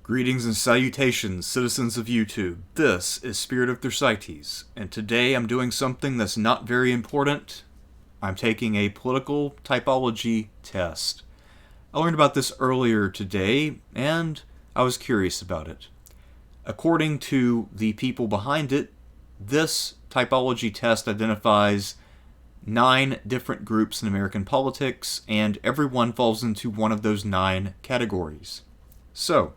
Greetings and salutations, citizens of YouTube. This is Spirit of Thersites, and today I'm doing something that's not very important. I'm taking a political typology test. I learned about this earlier today, and I was curious about it. According to the people behind it, this typology test identifies 9 different groups in American politics, and everyone falls into one of those 9 categories. So,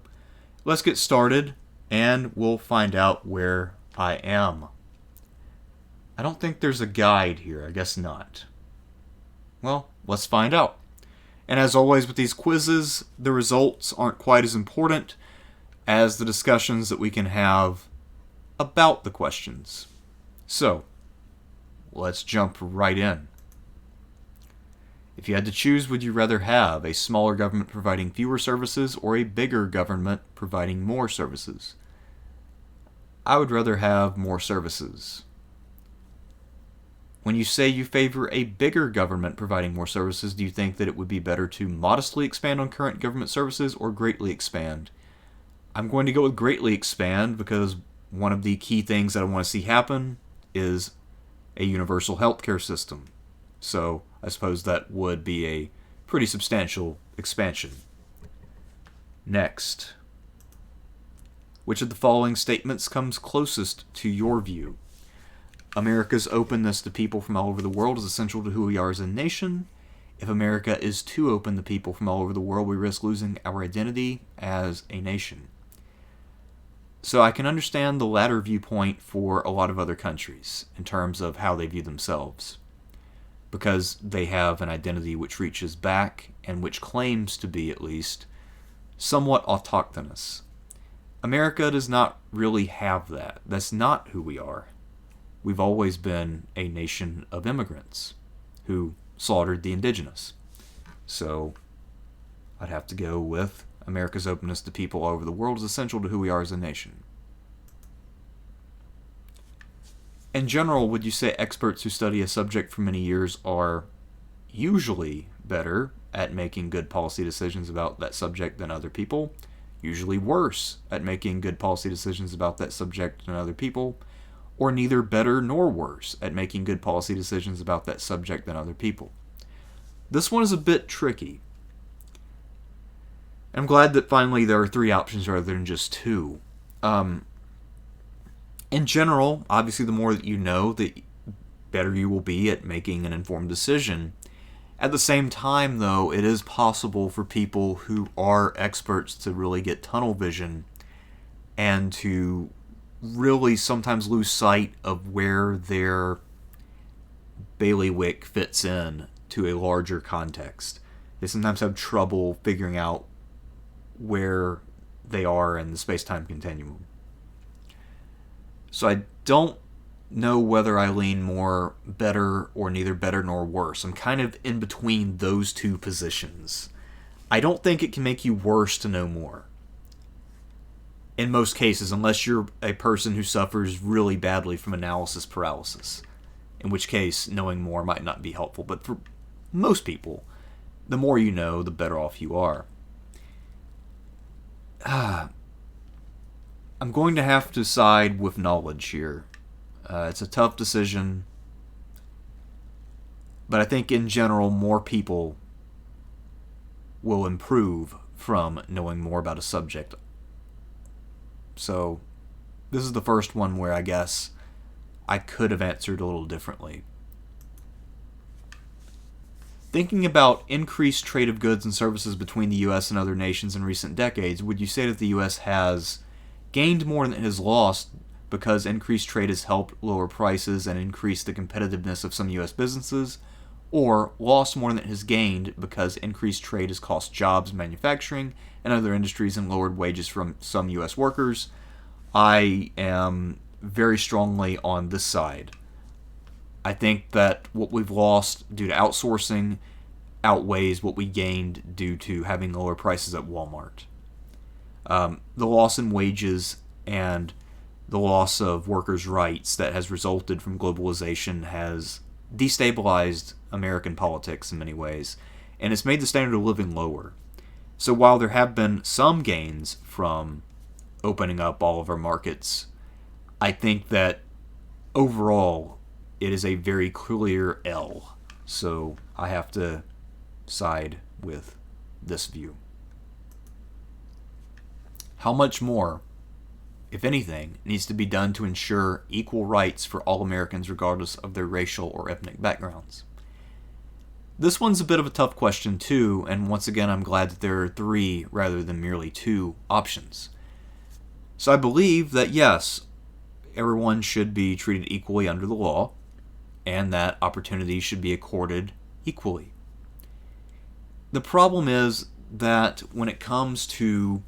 let's get started, and we'll find out where I am. I don't think there's a guide here. I guess not. Well, let's find out. And as always with these quizzes, the results aren't quite as important as the discussions that we can have about the questions. So, let's jump right in. If you had to choose, would you rather have a smaller government providing fewer services or a bigger government providing more services? I would rather have more services. When you say you favor a bigger government providing more services, do you think that it would be better to modestly expand on current government services or greatly expand? I'm going to go with greatly expand because one of the key things that I want to see happen is a universal healthcare system. So I suppose that would be a pretty substantial expansion. Next. Which of the following statements comes closest to your view? America's openness to people from all over the world is essential to who we are as a nation. If America is too open to people from all over the world, we risk losing our identity as a nation. So I can understand the latter viewpoint for a lot of other countries in terms of how they view themselves, because they have an identity which reaches back and which claims to be, at least, somewhat autochthonous. America does not really have that. That's not who we are. We've always been a nation of immigrants who slaughtered the indigenous. So I'd have to go with America's openness to people all over the world is essential to who we are as a nation. In general, would you say experts who study a subject for many years are usually better at making good policy decisions about that subject than other people? Usually worse at making good policy decisions about that subject than other people? Or neither better nor worse at making good policy decisions about that subject than other people? This one is a bit tricky. I'm glad that finally there are 3 options rather than just 2. In general, obviously the more that you know, the better you will be at making an informed decision. At the same time, though, it is possible for people who are experts to really get tunnel vision and to really sometimes lose sight of where their bailiwick fits in to a larger context. They sometimes have trouble figuring out where they are in the space-time continuum. So I don't know whether I lean more better or neither better nor worse. I'm kind of in between those 2 positions. I don't think it can make you worse to know more. In most cases, unless you're a person who suffers really badly from analysis paralysis, in which case knowing more might not be helpful. But for most people, the more you know, the better off you are. I'm going to have to side with knowledge here. It's a tough decision, but I think in general more people will improve from knowing more about a subject. So this is the first one where I guess I could have answered a little differently. Thinking about increased trade of goods and services between the U.S. and other nations in recent decades, would you say that the U.S. has gained more than it has lost because increased trade has helped lower prices and increase the competitiveness of some U.S. businesses, or lost more than it has gained because increased trade has cost jobs in manufacturing and other industries and lowered wages from some U.S. workers? I am very strongly on this side. I think that what we've lost due to outsourcing outweighs what we gained due to having lower prices at Walmart. The loss in wages and the loss of workers' rights that has resulted from globalization has destabilized American politics in many ways, and it's made the standard of living lower. So while there have been some gains from opening up all of our markets, I think that overall it is a very clear L. So I have to side with this view. How much more, if anything, needs to be done to ensure equal rights for all Americans regardless of their racial or ethnic backgrounds? This one's a bit of a tough question too, and once again I'm glad that there are 3 rather than merely 2 options. So I believe that yes, everyone should be treated equally under the law, and that opportunities should be accorded equally. The problem is that when it comes to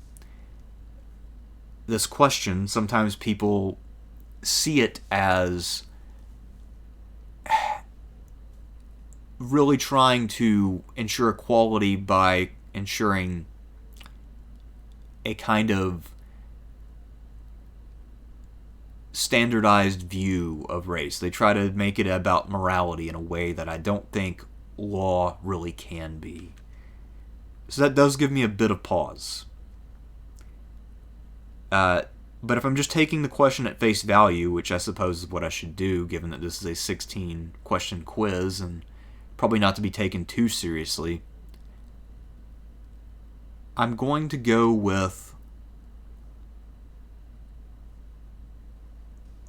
this question, sometimes people see it as really trying to ensure equality by ensuring a kind of standardized view of race. They try to make it about morality in a way that I don't think law really can be. So that does give me a bit of pause. But if I'm just taking the question at face value, which I suppose is what I should do, given that this is a 16-question quiz and probably not to be taken too seriously, I'm going to go with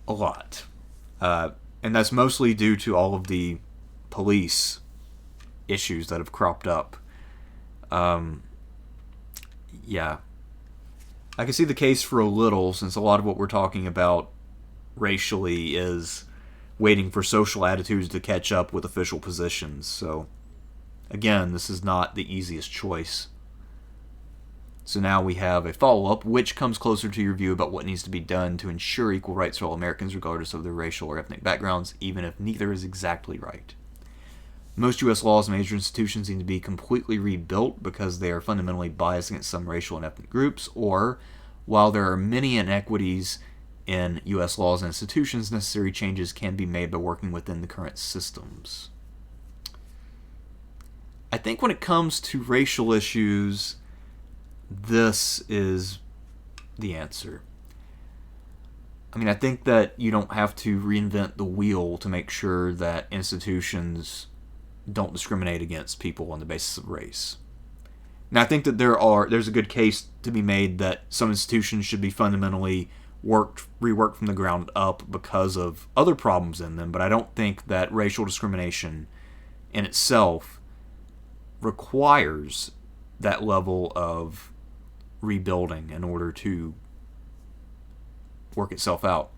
a lot. And that's mostly due to all of the police issues that have cropped up. Yeah. I can see the case for a little, since a lot of what we're talking about racially is waiting for social attitudes to catch up with official positions. So, again, this is not the easiest choice. So now we have a follow-up, which comes closer to your view about what needs to be done to ensure equal rights for all Americans regardless of their racial or ethnic backgrounds, even if neither is exactly right. Most U.S. laws and major institutions need to be completely rebuilt because they are fundamentally biased against some racial and ethnic groups, or, while there are many inequities in U.S. laws and institutions, necessary changes can be made by working within the current systems. I think when it comes to racial issues, this is the answer. I mean, I think that you don't have to reinvent the wheel to make sure that institutions don't discriminate against people on the basis of race. Now, I think that there's a good case to be made that some institutions should be fundamentally reworked from the ground up because of other problems in them, but I don't think that racial discrimination in itself requires that level of rebuilding in order to work itself out.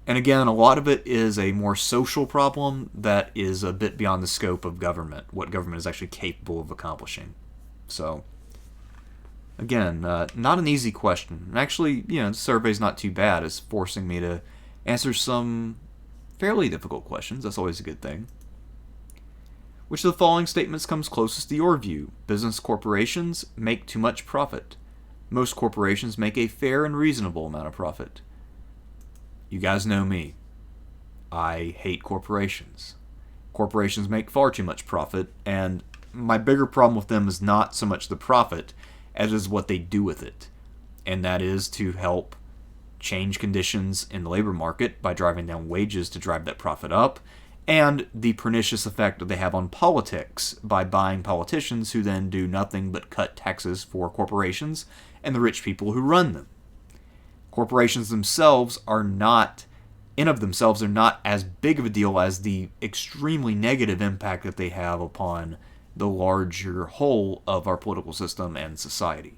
And again, a lot of it is a more social problem that is a bit beyond the scope of government, what government is actually capable of accomplishing. So, again, not an easy question. And actually, the survey's not too bad. It's forcing me to answer some fairly difficult questions. That's always a good thing. Which of the following statements comes closest to your view? Business corporations make too much profit. Most corporations make a fair and reasonable amount of profit. You guys know me. I hate corporations. Corporations make far too much profit, and my bigger problem with them is not so much the profit as is what they do with it. And that is to help change conditions in the labor market by driving down wages to drive that profit up, and the pernicious effect that they have on politics by buying politicians who then do nothing but cut taxes for corporations and the rich people who run them. Corporations themselves are not, in of themselves, are not as big of a deal as the extremely negative impact that they have upon the larger whole of our political system and society.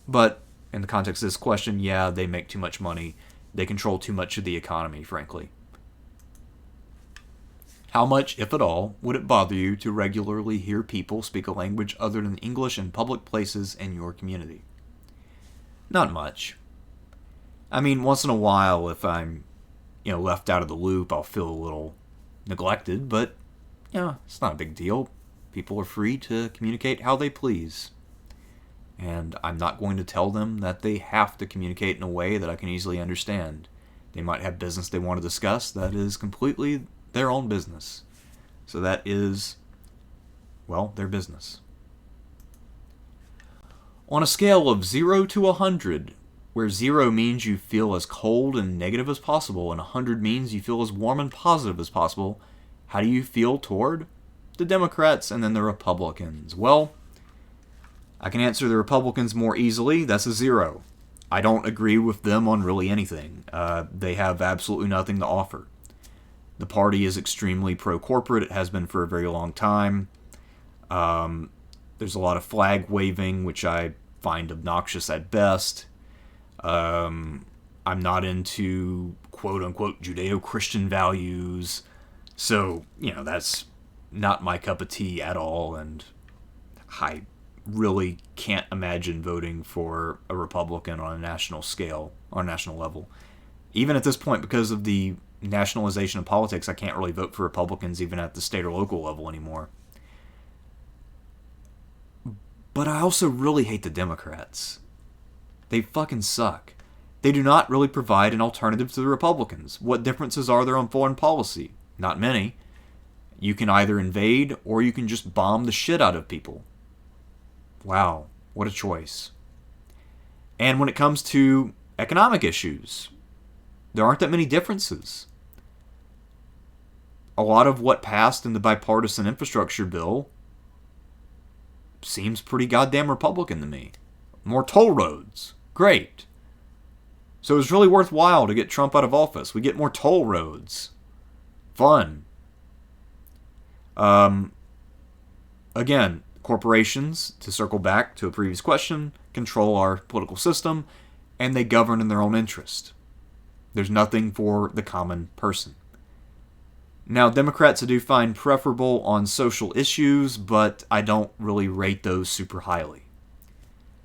But in the context of this question, yeah, they make too much money. They control too much of the economy, frankly. How much, if at all, would it bother you to regularly hear people speak a language other than English in public places in your community? Not much. I mean, once in a while, if I'm, left out of the loop, I'll feel a little neglected, but, it's not a big deal. People are free to communicate how they please. And I'm not going to tell them that they have to communicate in a way that I can easily understand. They might have business they want to discuss that is completely their own business. So that is, their business. On a scale of 0 to 100, where 0 means you feel as cold and negative as possible, and 100 means you feel as warm and positive as possible, how do you feel toward the Democrats and then the Republicans? Well, I can answer the Republicans more easily. That's a 0. I don't agree with them on really anything. They have absolutely nothing to offer. The party is extremely pro-corporate. It has been for a very long time. There's a lot of flag waving, which I find obnoxious at best. I'm not into quote-unquote Judeo-Christian values. So, that's not my cup of tea at all, and I really can't imagine voting for a Republican on a national scale, on a national level. Even at this point, because of the nationalization of politics, I can't really vote for Republicans even at the state or local level anymore. But I also really hate the Democrats. They fucking suck. They do not really provide an alternative to the Republicans. What differences are there on foreign policy? Not many. You can either invade or you can just bomb the shit out of people. Wow, what a choice. And when it comes to economic issues, there aren't that many differences. A lot of what passed in the bipartisan infrastructure bill seems pretty goddamn Republican to me. More toll roads. Great. So it's really worthwhile to get Trump out of office. We get more toll roads. Fun. Again, corporations, to circle back to a previous question, control our political system, and they govern in their own interest. There's nothing for the common person. Now, Democrats I do find preferable on social issues, but I don't really rate those super highly.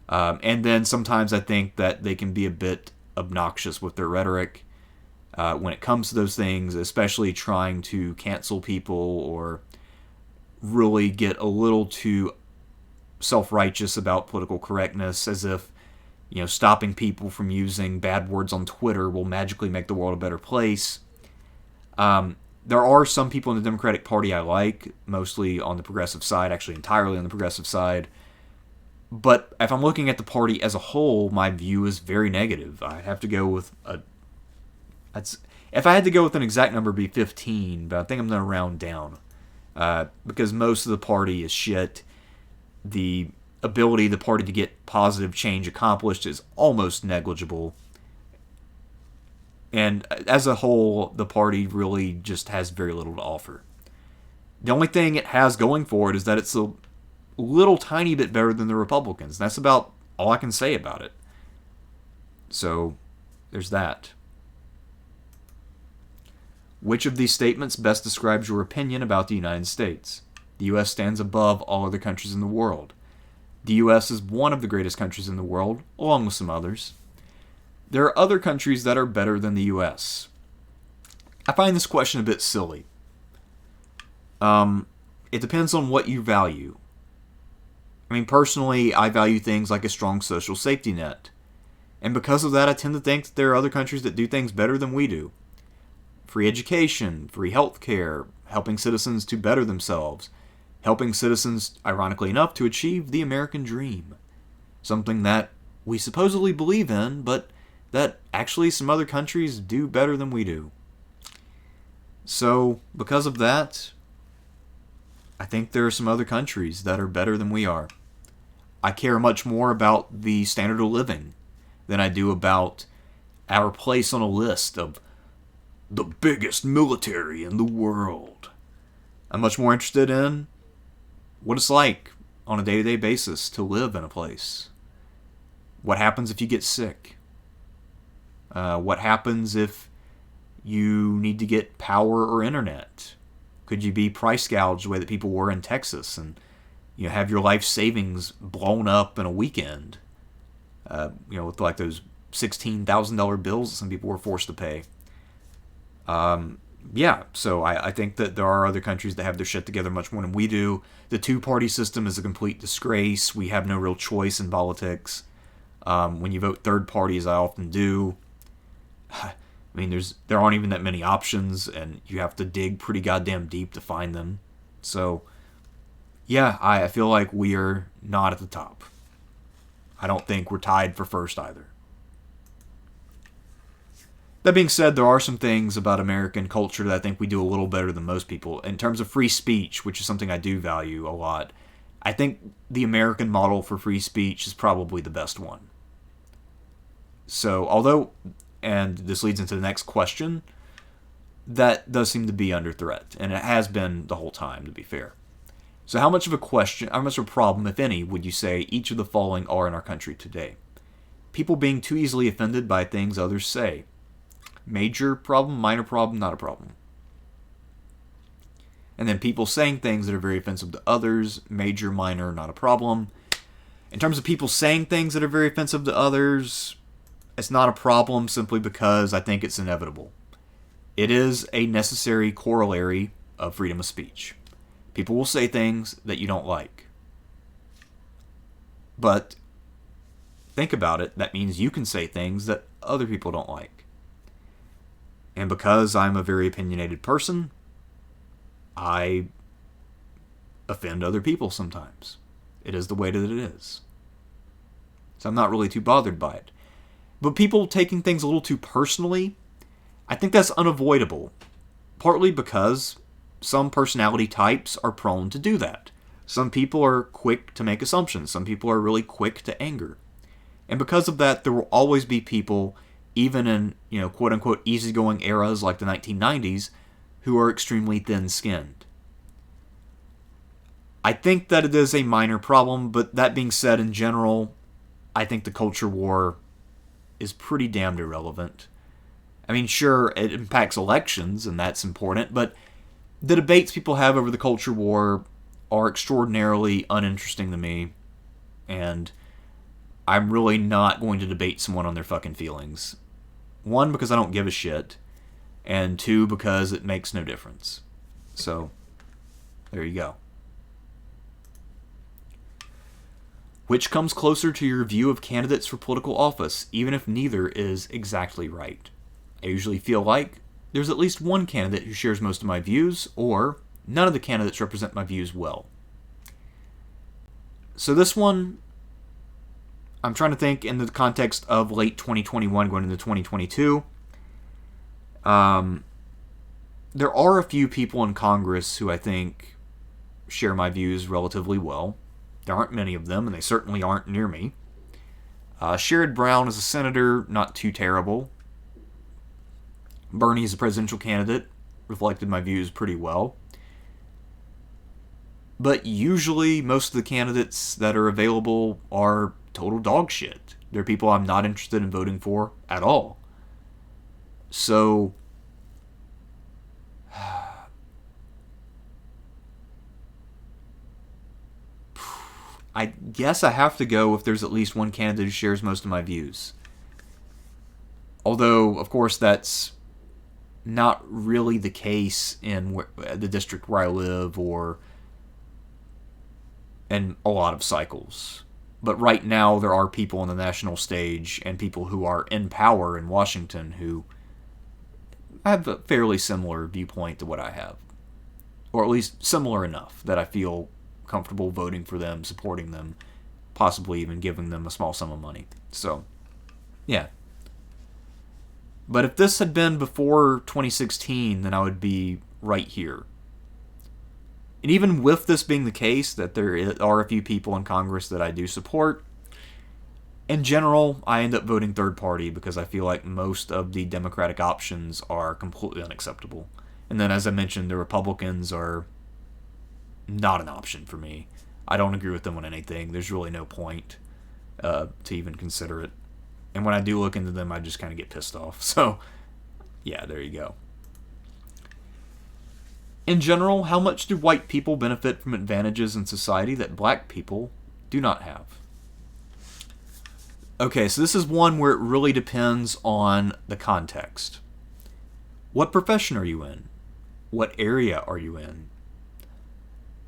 And then sometimes I think that they can be a bit obnoxious with their rhetoric when it comes to those things, especially trying to cancel people or really get a little too self-righteous about political correctness, as if stopping people from using bad words on Twitter will magically make the world a better place. There are some people in the Democratic Party I like, mostly on the progressive side, actually entirely on the progressive side. But if I'm looking at the party as a whole, my view is very negative. I'd have to go with if I had to go with an exact number, it'd be 15, but I think I'm going to round down. Because most of the party is shit. The ability of the party to get positive change accomplished is almost negligible. And as a whole, the party really just has very little to offer. The only thing it has going for it is that it's a little tiny bit better than the Republicans. That's about all I can say about it. So, there's that. Which of these statements best describes your opinion about the United States? The U.S. stands above all other countries in the world. The U.S. is one of the greatest countries in the world, along with some others. There are other countries that are better than the U.S. I find this question a bit silly. It depends on what you value. I mean, personally, I value things like a strong social safety net. And because of that, I tend to think that there are other countries that do things better than we do. Free education, free healthcare, helping citizens to better themselves, helping citizens, ironically enough, to achieve the American dream. Something that we supposedly believe in, but that actually some other countries do better than we do. So, because of that, I think there are some other countries that are better than we are. I care much more about the standard of living than I do about our place on a list of the biggest military in the world. I'm much more interested in what it's like on a day-to-day basis to live in a place. What happens if you get sick? What happens if you need to get power or internet? Could you be price gouged the way that people were in Texas and have your life savings blown up in a weekend? With like those $16,000 bills that some people were forced to pay. So I think that there are other countries that have their shit together much more than we do. The two-party system is a complete disgrace. We have no real choice in politics. When you vote third party, as I often do, I mean, there aren't even that many options, and you have to dig pretty goddamn deep to find them. So, yeah, I feel like we are not at the top. I don't think we're tied for first either. That being said, there are some things about American culture that I think we do a little better than most people. In terms of free speech, which is something I do value a lot, I think the American model for free speech is probably the best one. So, although, and this leads into the next question, that does seem to be under threat, and it has been the whole time, to be fair. So how much of a problem, if any, would you say each of the following are in our country today? People being too easily offended by things others say. Major problem, minor problem, not a problem. And then people saying things that are very offensive to others, major, minor, not a problem. In terms of people saying things that are very offensive to others, it's not a problem simply because I think it's inevitable. It is a necessary corollary of freedom of speech. People will say things that you don't like. But think about it, that means you can say things that other people don't like. And because I'm a very opinionated person, I offend other people sometimes. It is the way that it is. So I'm not really too bothered by it. But people taking things a little too personally, I think that's unavoidable. Partly because some personality types are prone to do that. Some people are quick to make assumptions. Some people are really quick to anger. And because of that, there will always be people, even in, quote-unquote easygoing eras like the 1990s, who are extremely thin-skinned. I think that it is a minor problem, but that being said, in general, I think the culture war is pretty damned irrelevant. I mean, sure, it impacts elections, and that's important, but the debates people have over the culture war are extraordinarily uninteresting to me, and I'm really not going to debate someone on their fucking feelings. One, because I don't give a shit, and two, because it makes no difference. So, there you go. Which comes closer to your view of candidates for political office, even if neither is exactly right? I usually feel like there's at least one candidate who shares most of my views, or none of the candidates represent my views well. So this one, I'm trying to think in the context of late 2021 going into 2022. There are a few people in Congress who I think share my views relatively well. There aren't many of them, and they certainly aren't near me. Sherrod Brown as a senator, not too terrible. Bernie as a presidential candidate reflected my views pretty well. But usually, most of the candidates that are available are total dog shit. They're people I'm not interested in voting for at all. So, I guess I have to go if there's at least one candidate who shares most of my views. Although, of course, that's not really the case in the district where I live or in a lot of cycles. But right now, there are people on the national stage and people who are in power in Washington who have a fairly similar viewpoint to what I have. Or at least similar enough that I feel comfortable voting for them, supporting them, possibly even giving them a small sum of money. So, yeah. But if this had been before 2016, then I would be right here. And even with this being the case, that there are a few people in Congress that I do support, in general, I end up voting third party because I feel like most of the Democratic options are completely unacceptable. And then, as I mentioned, the Republicans are not an option for me. I don't agree with them on anything. There's really no point to even consider it. And when I do look into them, I just kind of get pissed off. So, yeah, there you go. In general, how much do white people benefit from advantages in society that black people do not have? Okay, so this is one where it really depends on the context. What profession are you in? What area are you in?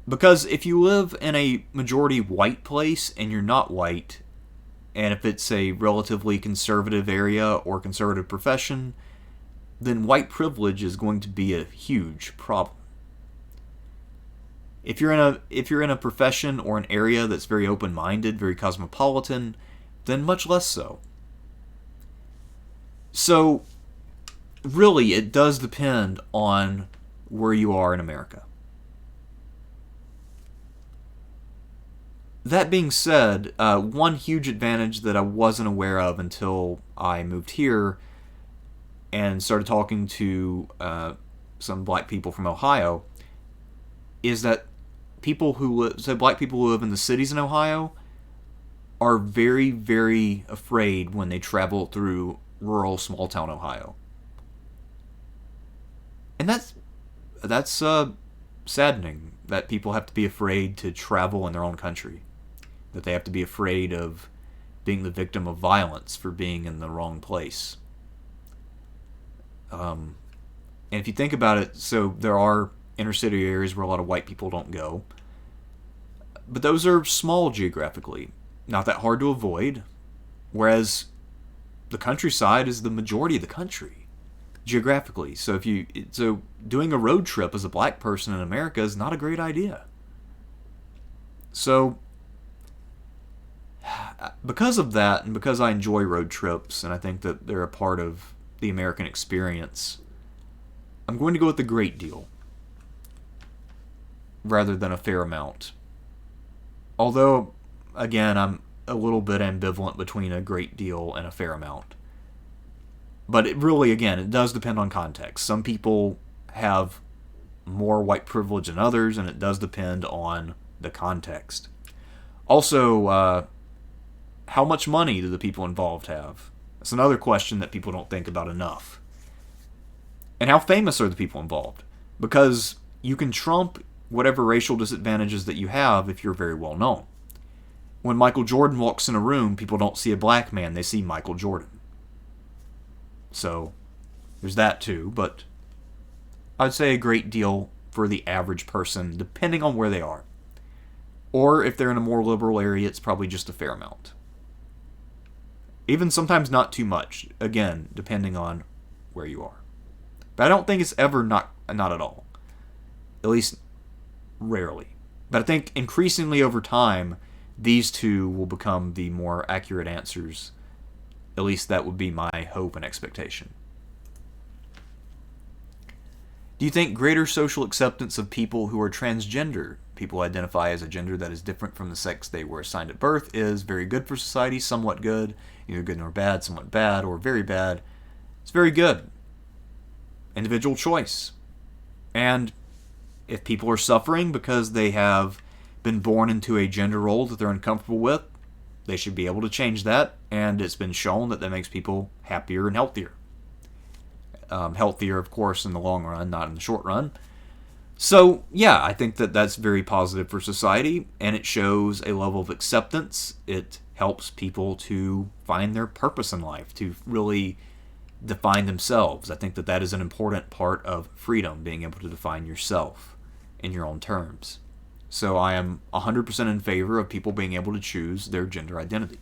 Because if you live in a majority white place and you're not white, and if it's a relatively conservative area or conservative profession, then white privilege is going to be a huge problem. If you're in a profession or an area that's very open-minded, very cosmopolitan, then much less so. So, really, it does depend on where you are in America. That being said, one huge advantage that I wasn't aware of until I moved here and started talking to some black people from Ohio is that black people who live in the cities in Ohio are very, very afraid when they travel through rural, small-town Ohio. And that's saddening that people have to be afraid to travel in their own country. That they have to be afraid of being the victim of violence for being in the wrong place. And if you think about it, so there are inner city areas where a lot of white people don't go. But those are small geographically, not that hard to avoid. Whereas the countryside is the majority of the country, geographically. So doing a road trip as a black person in America is not a great idea. So because of that, and because I enjoy road trips, and I think that they're a part of the American experience, I'm going to go with the great deal rather than a fair amount. Although, again, I'm a little bit ambivalent between a great deal and a fair amount. But it really, again, it does depend on context. Some people have more white privilege than others, and it does depend on the context. Also, how much money do the people involved have? That's another question that people don't think about enough. And how famous are the people involved? Because you can trump whatever racial disadvantages that you have if you're very well known. When Michael Jordan walks in a room, people don't see a black man, they see Michael Jordan. So, there's that too, but I'd say a great deal for the average person, depending on where they are. Or if they're in a more liberal area, it's probably just a fair amount. Even sometimes not too much, again, depending on where you are. But I don't think it's ever not at all. At least, rarely. But I think increasingly over time, these two will become the more accurate answers. At least that would be my hope and expectation. Do you think greater social acceptance of people who are transgender, people who identify as a gender that is different from the sex they were assigned at birth, is very good for society, somewhat good, either good nor bad, somewhat bad, or very bad? It's very good. Individual choice. And if people are suffering because they have been born into a gender role that they're uncomfortable with, they should be able to change that, and it's been shown that makes people happier and healthier. Healthier, of course, in the long run, not in the short run. So, yeah, I think that that's very positive for society, and it shows a level of acceptance. It helps people to find their purpose in life, to really define themselves. I think that that is an important part of freedom, being able to define yourself in your own terms. So I am 100% in favor of people being able to choose their gender identity.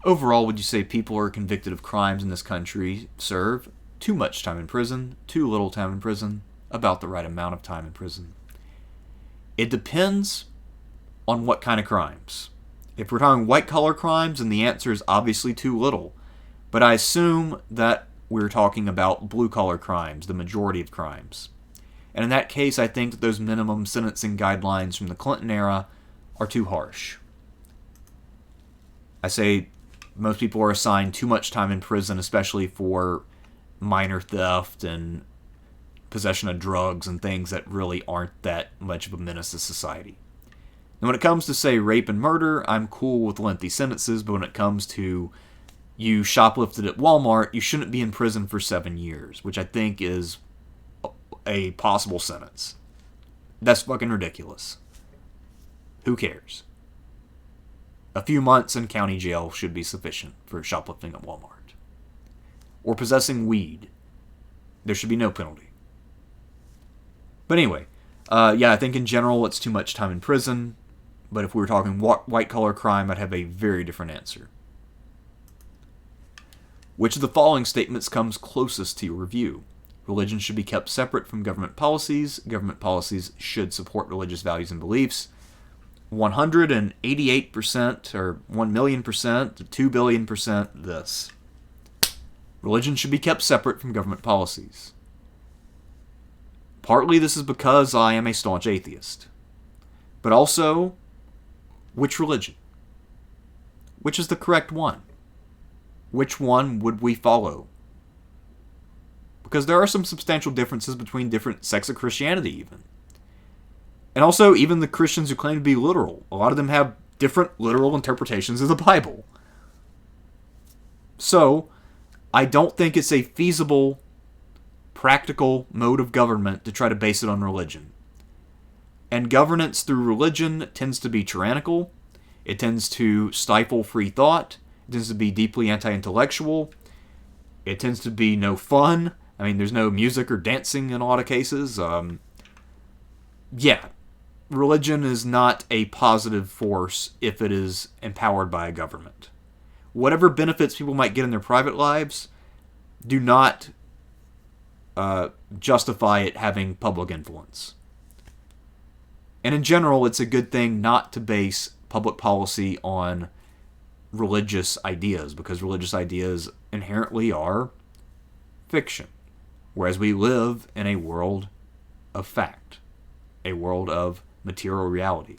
Overall, would you say people who are convicted of crimes in this country serve too much time in prison, too little time in prison, about the right amount of time in prison? It depends on what kind of crimes. If we're talking white-collar crimes, then the answer is obviously too little. But I assume that we're talking about blue-collar crimes, the majority of crimes. And in that case, I think that those minimum sentencing guidelines from the Clinton era are too harsh. I say most people are assigned too much time in prison, especially for minor theft and possession of drugs and things that really aren't that much of a menace to society. And when it comes to, say, rape and murder, I'm cool with lengthy sentences, but when it comes to you shoplifted at Walmart, you shouldn't be in prison for 7 years, which I think is a possible sentence. That's fucking ridiculous. Who cares? A few months in county jail should be sufficient for shoplifting at Walmart. Or possessing weed. There should be no penalty. But anyway, yeah, I think in general it's too much time in prison. But if we were talking white-collar crime, I'd have a very different answer. Which of the following statements comes closest to your review? Religion should be kept separate from government policies. Government policies should support religious values and beliefs. 188% or 1,000,000% to 2,000,000,000% this. Religion should be kept separate from government policies. Partly this is because I am a staunch atheist. But also, which religion? Which is the correct one? Which one would we follow? Because there are some substantial differences between different sects of Christianity even. And also, even the Christians who claim to be literal, a lot of them have different literal interpretations of the Bible. So, I don't think it's a feasible, practical mode of government to try to base it on religion. And governance through religion tends to be tyrannical. It tends to stifle free thought. It tends to be deeply anti-intellectual. It tends to be no fun. I mean, there's no music or dancing in a lot of cases. Religion is not a positive force if it is empowered by a government. Whatever benefits people might get in their private lives do not justify it having public influence. And in general, it's a good thing not to base public policy on religious ideas, because religious ideas inherently are fiction, whereas we live in a world of fact, a world of material reality.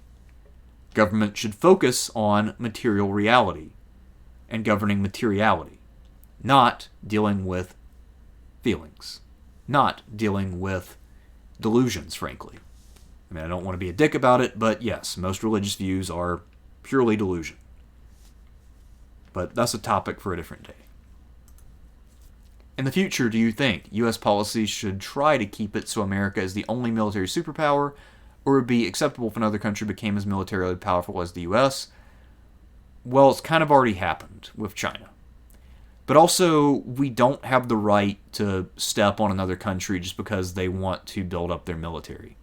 Government should focus on material reality and governing materiality, not dealing with feelings, not dealing with delusions, frankly. I mean, I don't want to be a dick about it, but yes, most religious views are purely delusion. But that's a topic for a different day. In the future, do you think U.S. policy should try to keep it so America is the only military superpower, or would it be acceptable if another country became as militarily powerful as the U.S.? Well, it's kind of already happened with China. But also, we don't have the right to step on another country just because they want to build up their military.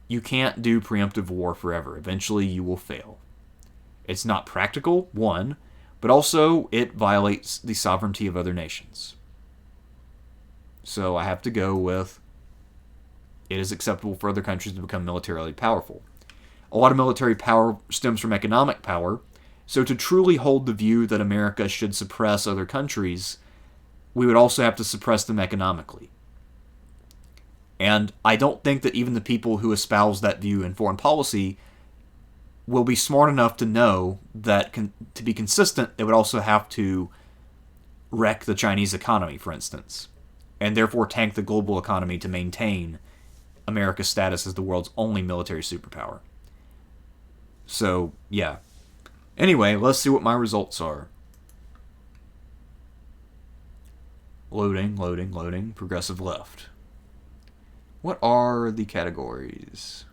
You can't do preemptive war forever. Eventually, you will fail. It's not practical, one, but also it violates the sovereignty of other nations. So I have to go with it is acceptable for other countries to become militarily powerful. A lot of military power stems from economic power, so to truly hold the view that America should suppress other countries, we would also have to suppress them economically. And I don't think that even the people who espouse that view in foreign policy will be smart enough to know that to be consistent, they would also have to wreck the Chinese economy, for instance, and therefore tank the global economy to maintain America's status as the world's only military superpower. So, yeah. Anyway, let's see what my results are. Loading, loading, loading. Progressive left. What are the categories?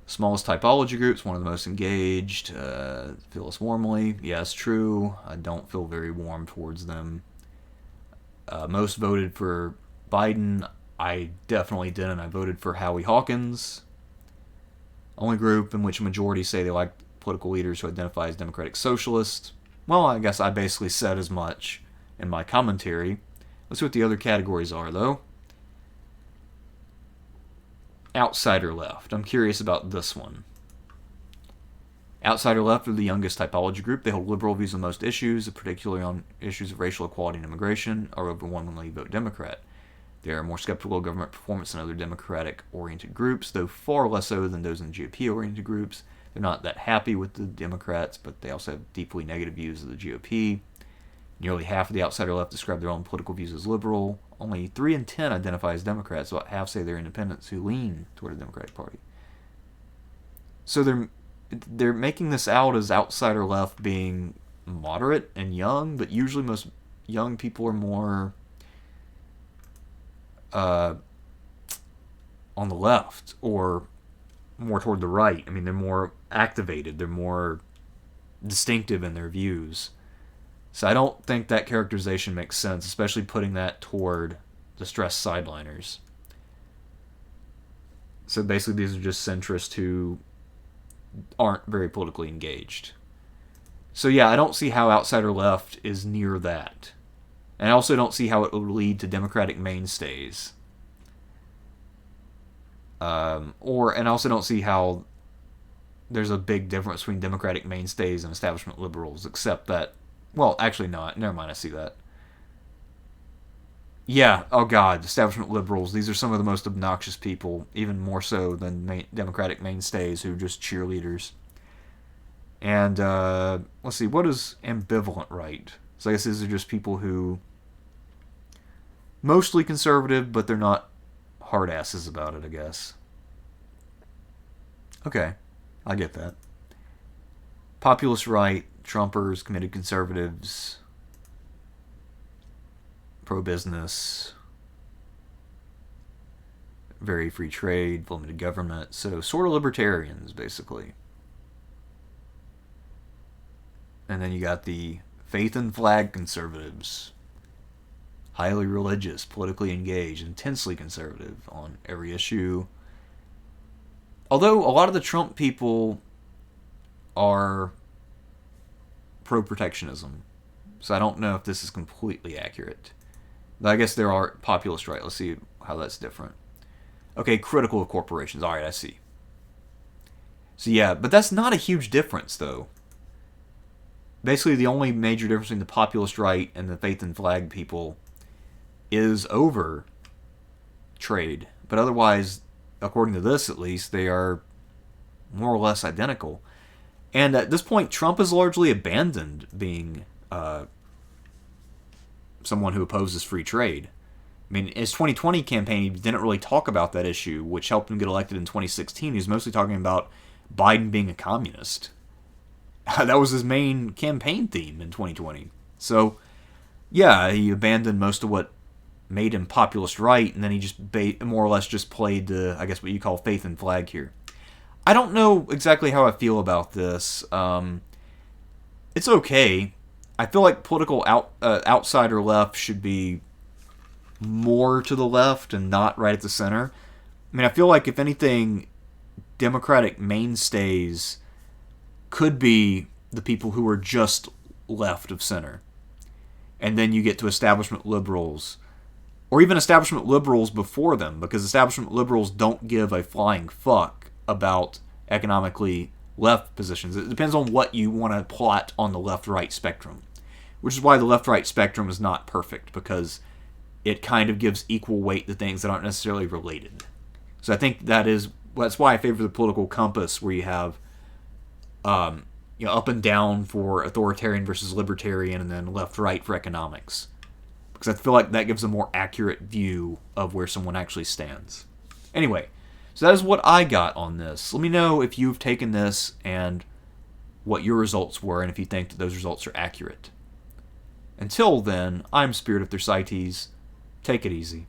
Smallest typology groups, one of the most engaged. Feel us warmly. Yes, true. I don't feel very warm towards them. Most voted for Biden. I definitely didn't. I voted for Howie Hawkins. Only group in which a majority say they like political leaders who identify as democratic socialists. Well, I guess I basically said as much in my commentary. Let's see what the other categories are, though. Outsider left. I'm curious about this one. Outsider left are the youngest typology group. They hold liberal views on most issues, particularly on issues of racial equality and immigration, are overwhelmingly vote Democrat. They are more skeptical of government performance than other Democratic-oriented groups, though far less so than those in GOP-oriented groups. They're not that happy with the Democrats, but they also have deeply negative views of the GOP. Nearly half of the outsider left describe their own political views as liberal. Only 3 in 10 identify as Democrats, about half say they're independents who lean toward the Democratic Party. So they're making this out as outsider left being moderate and young, but usually most young people are more on the left or more toward the right. I mean, they're more activated. They're more distinctive in their views. So I don't think that characterization makes sense, especially putting that toward distressed sideliners. So basically these are just centrists who aren't very politically engaged. So yeah, I don't see how outsider left is near that. And I also don't see how it would lead to Democratic mainstays. And I also don't see how there's a big difference between democratic mainstays and establishment liberals, except that, well, actually not. Never mind, I see that. Yeah, oh god, establishment liberals, these are some of the most obnoxious people, even more so than democratic mainstays who are just cheerleaders. And let's see, what is ambivalent right? So I guess these are just people who mostly conservative, but they're not hard asses about it, I guess. Okay, I get that. Populist right, Trumpers, committed conservatives, pro business, very free trade, limited government. So sort of libertarians, basically. And then you got the faith and flag conservatives, highly religious, politically engaged, intensely conservative on every issue. Although a lot of the Trump people are pro protectionism, so I don't know if this is completely accurate. But I guess there are populist right. Let's see how that's different. Okay, critical of corporations. All right, I see. So yeah, but that's not a huge difference, though. Basically, the only major difference between the populist right and the faith and flag people is over trade. But otherwise, according to this at least, they are more or less identical. And at this point, Trump has largely abandoned being someone who opposes free trade. I mean, in his 2020 campaign, he didn't really talk about that issue, which helped him get elected in 2016. He was mostly talking about Biden being a communist. That was his main campaign theme in 2020. So, yeah, he abandoned most of what made him populist right, and then he just more or less just played the, I guess, what you call faith and flag here. I don't know exactly how I feel about this. It's okay. I feel like political outsider left should be more to the left and not right at the center. I mean, I feel like if anything, Democratic mainstays could be the people who are just left of center. And then you get to establishment liberals, or even establishment liberals before them, because establishment liberals don't give a flying fuck about economically left positions. It depends on what you want to plot on the left-right spectrum, which is why the left-right spectrum is not perfect, because it kind of gives equal weight to things that aren't necessarily related. So I think that's why I favor the political compass, where you have up and down for authoritarian versus libertarian, and then left-right for economics. Because I feel like that gives a more accurate view of where someone actually stands. Anyway, so that is what I got on this. Let me know if you've taken this and what your results were, and if you think that those results are accurate. Until then, I'm Spirit of Thersites. Take it easy.